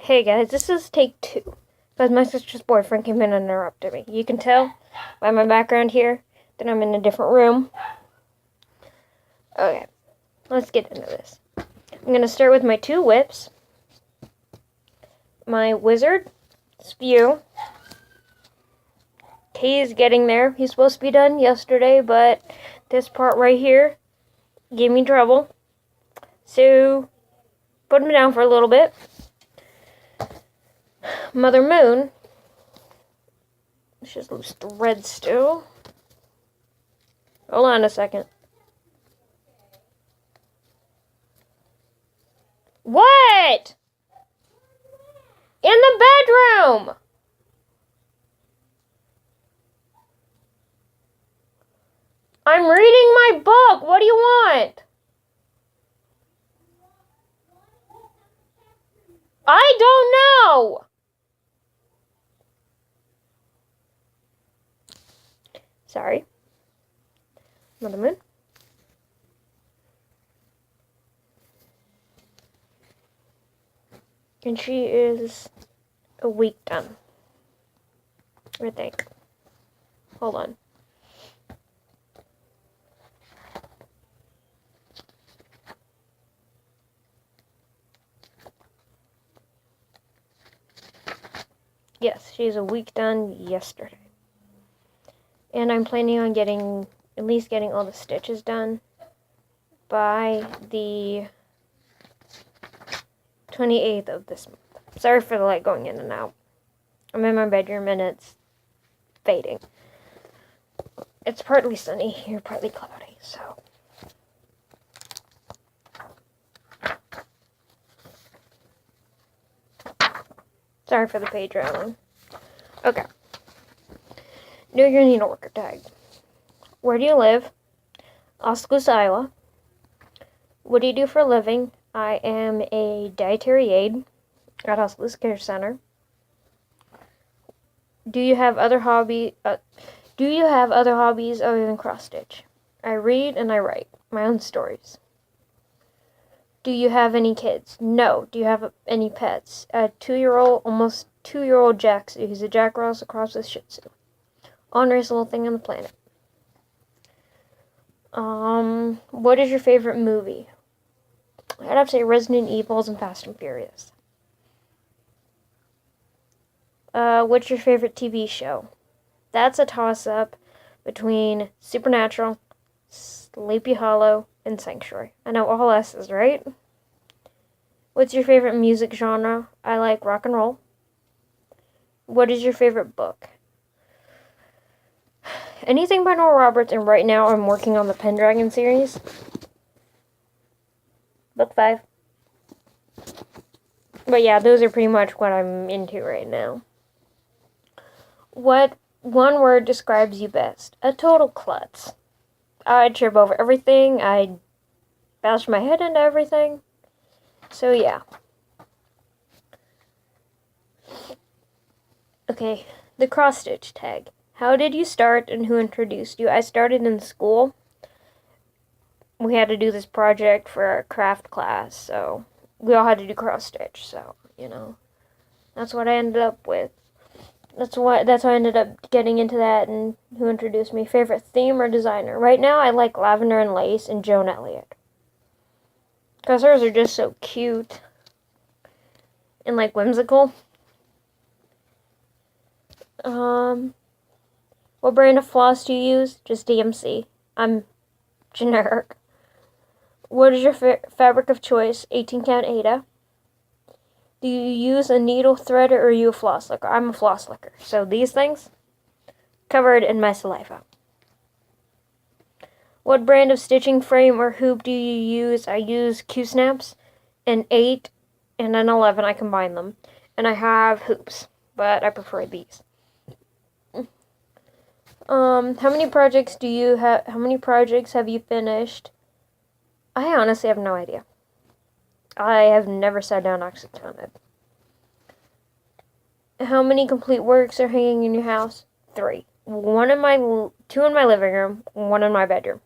Hey guys, this is take 2. Because my sister's boyfriend came in and interrupted me. You can tell by my background here that I'm in a different room. Okay, let's get into this. I'm going to start with my 2 whips. My wizard, spew. He's getting there. He's supposed to be done yesterday, but this part right here gave me trouble. So, put him down for a little bit. Mother Moon. Let's just loose the red still. Hold on a second. What? In the bedroom! I'm reading my book. What do you want? I don't know. Sorry. Mother Moon. And she is a week done. I think. Hold on. Yes, she's a week done yesterday. And I'm planning on at least getting all the stitches done by the 28th of this month. Sorry for the light going in and out. I'm in my bedroom and it's fading. It's partly sunny here, partly cloudy, so. Sorry for the page rattling. Okay. New Year Needle Worker tag. Where do you live? Oskaloosa, Iowa. What do you do for a living? I am a dietary aide at Oskaloosa Care Center. Do you have other hobbies other than cross stitch? I read and I write my own stories. Do you have any kids? No. Do you have any pets? A 2-year-old, almost 2-year-old Jaxie, who's a Jack Russell cross with Shih Tzu. Honest little thing on the planet. What is your favorite movie? I'd have to say Resident Evils and Fast and Furious. What's your favorite TV show? That's a toss-up between Supernatural, Sleepy Hollow, and Sanctuary. I know all S's, right? What's your favorite music genre? I like rock and roll. What is your favorite book? Anything by Nora Roberts, and right now I'm working on the Pendragon series. Book 5. But yeah, those are pretty much what I'm into right now. What one word describes you best? A total klutz. I'd trip over everything. I'd bash my head into everything. So yeah. Okay, the cross stitch tag. How did you start and who introduced you? I started in school. We had to do this project for our craft class, so we all had to do cross stitch, so, that's what I ended up with. That's how I ended up getting into that and who introduced me. Favorite theme or designer? Right now I like Lavender and Lace and Joan Elliott. Because hers are just so cute and whimsical. What brand of floss do you use? Just DMC. I'm generic. What is your fabric of choice? 18 count Aida. Do you use a needle threader or are you a floss licker? I'm a floss licker. So these things, covered in my saliva. What brand of stitching frame or hoop do you use? I use Q-snaps, an 8 and an 11. I combine them. And I have hoops, but I prefer these. How many projects have you finished? I honestly have no idea. I have never sat down and actually counted. How many complete works are hanging in your house? 3. 2 in my living room, 1 in my bedroom.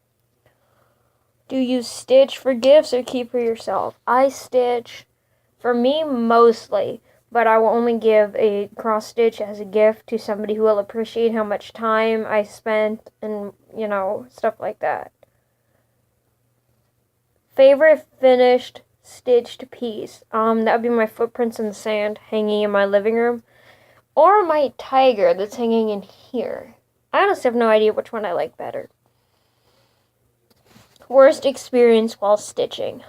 Do you stitch for gifts or keep for yourself? I stitch for me mostly, but I will only give a cross stitch as a gift to somebody who will appreciate how much time I spent and, stuff like that. Favorite finished stitched piece? That would be my footprints in the sand hanging in my living room, or my tiger that's hanging in here. I honestly have no idea which one I like better. Worst experience while stitching?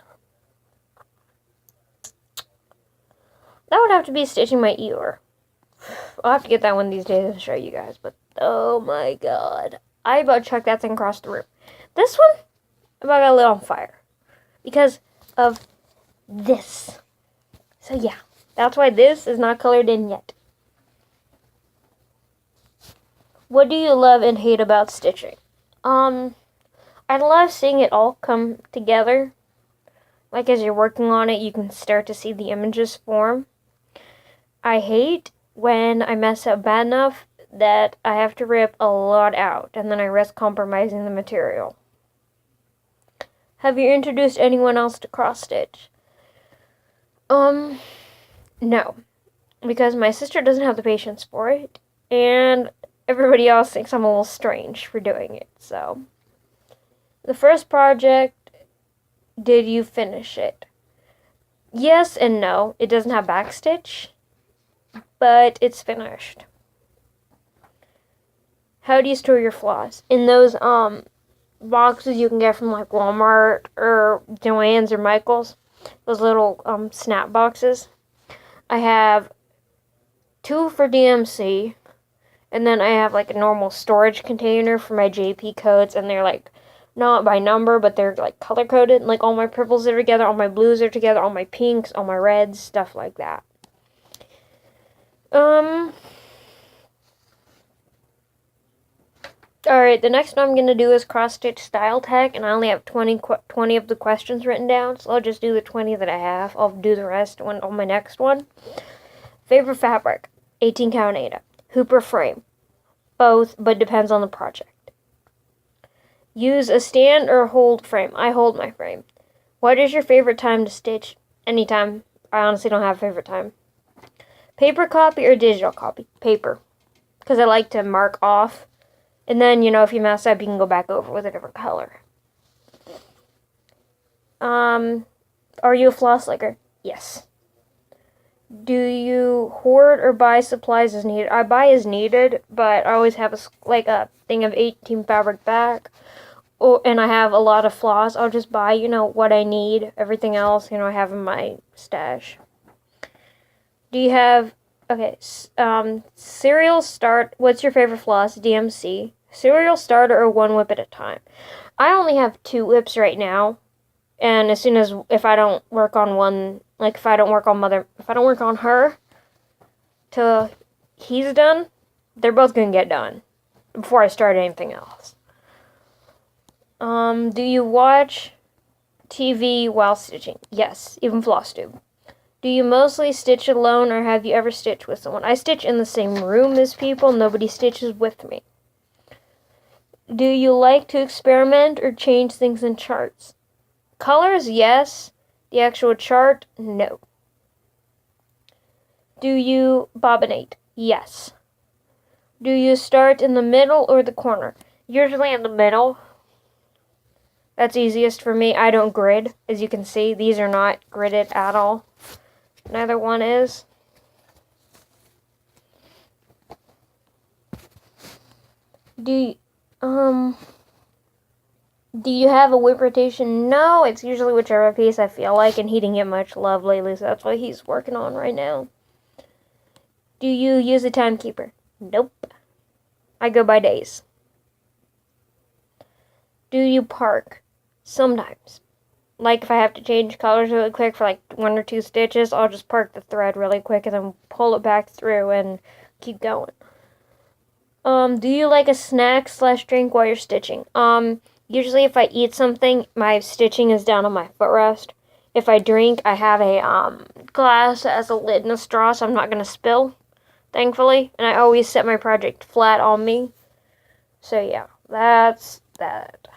That would have to be stitching my ear. I'll have to get that one these days and show you guys, but oh my god. I about chucked that thing across the room. This one, I about got lit on fire. Because of this. So yeah, that's why this is not colored in yet. What do you love and hate about stitching? I love seeing it all come together. Like as you're working on it, you can start to see the images form. I hate when I mess up bad enough that I have to rip a lot out, and then I risk compromising the material. Have you introduced anyone else to cross stitch? No. Because my sister doesn't have the patience for it, and everybody else thinks I'm a little strange for doing it, so. The first project, did you finish it? Yes and no. It doesn't have backstitch, but it's finished. How do you store your floss? In those boxes you can get from like Walmart or Joann's or Michael's. Those little snap boxes. I have 2 for DMC, and then I have like a normal storage container for my JP codes, and they're like not by number, but they're like color coded. Like all my purples are together, all my blues are together, all my pinks, all my reds, stuff like that. Alright, the next one I'm going to do is cross-stitch style tag, and I only have 20 of the questions written down, so I'll just do the 20 that I have. I'll do the rest on my next one. Favorite fabric? 18 count Aida. Hooper frame? Both, but depends on the project. Use a stand or hold frame? I hold my frame. What is your favorite time to stitch? Anytime. I honestly don't have a favorite time. Paper copy or digital copy? Paper. Because I like to mark off. And then, if you mess up, you can go back over with a different color. Are you a floss licker? Yes. Do you hoard or buy supplies as needed? I buy as needed, but I always have a thing of 18 fabric back. And I have a lot of floss. I'll just buy, what I need. Everything else, I have in my stash. Do you have... Okay, serial start... What's your favorite floss? DMC. Serial starter or one whip at a time? I only have 2 whips right now. And as soon as... If I don't work on one... Like, if I don't work on her till he's done, they're both going to get done before I start anything else. Do you watch TV while stitching? Yes, even Flosstube. Do you mostly stitch alone, or have you ever stitched with someone? I stitch in the same room as people. Nobody stitches with me. Do you like to experiment or change things in charts? Colors, yes. The actual chart, no. Do you bobbinate? Yes. Do you start in the middle or the corner? Usually in the middle. That's easiest for me. I don't grid. As you can see, these are not gridded at all. Neither one is. Do you have a whip rotation? No, it's usually whichever piece I feel like, and he didn't get much love lately, so that's what he's working on right now. Do you use a timekeeper? Nope. I go by days. Do you park? Sometimes. Like if I have to change colors really quick for like 1 or 2 stitches, I'll just park the thread really quick and then pull it back through and keep going. Do you like a snack/drink while you're stitching? Usually if I eat something, my stitching is down on my footrest. If I drink, I have a glass that has a lid and a straw, so I'm not going to spill, thankfully. And I always set my project flat on me. So yeah, that's that.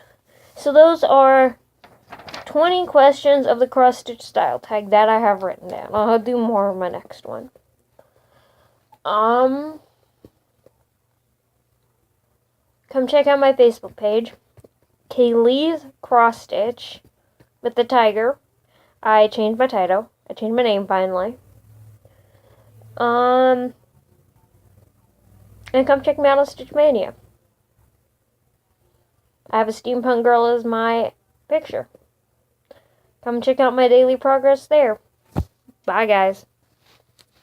So those are 20 questions of the cross-stitch style tag that I have written down. I'll do more on my next one. Come check out my Facebook page, Kaylee's Cross Stitch, with the tiger. I changed my title. I changed my name finally. And come check me out on Stitch Mania. I have a steampunk girl as my picture. Come check out my daily progress there. Bye, guys.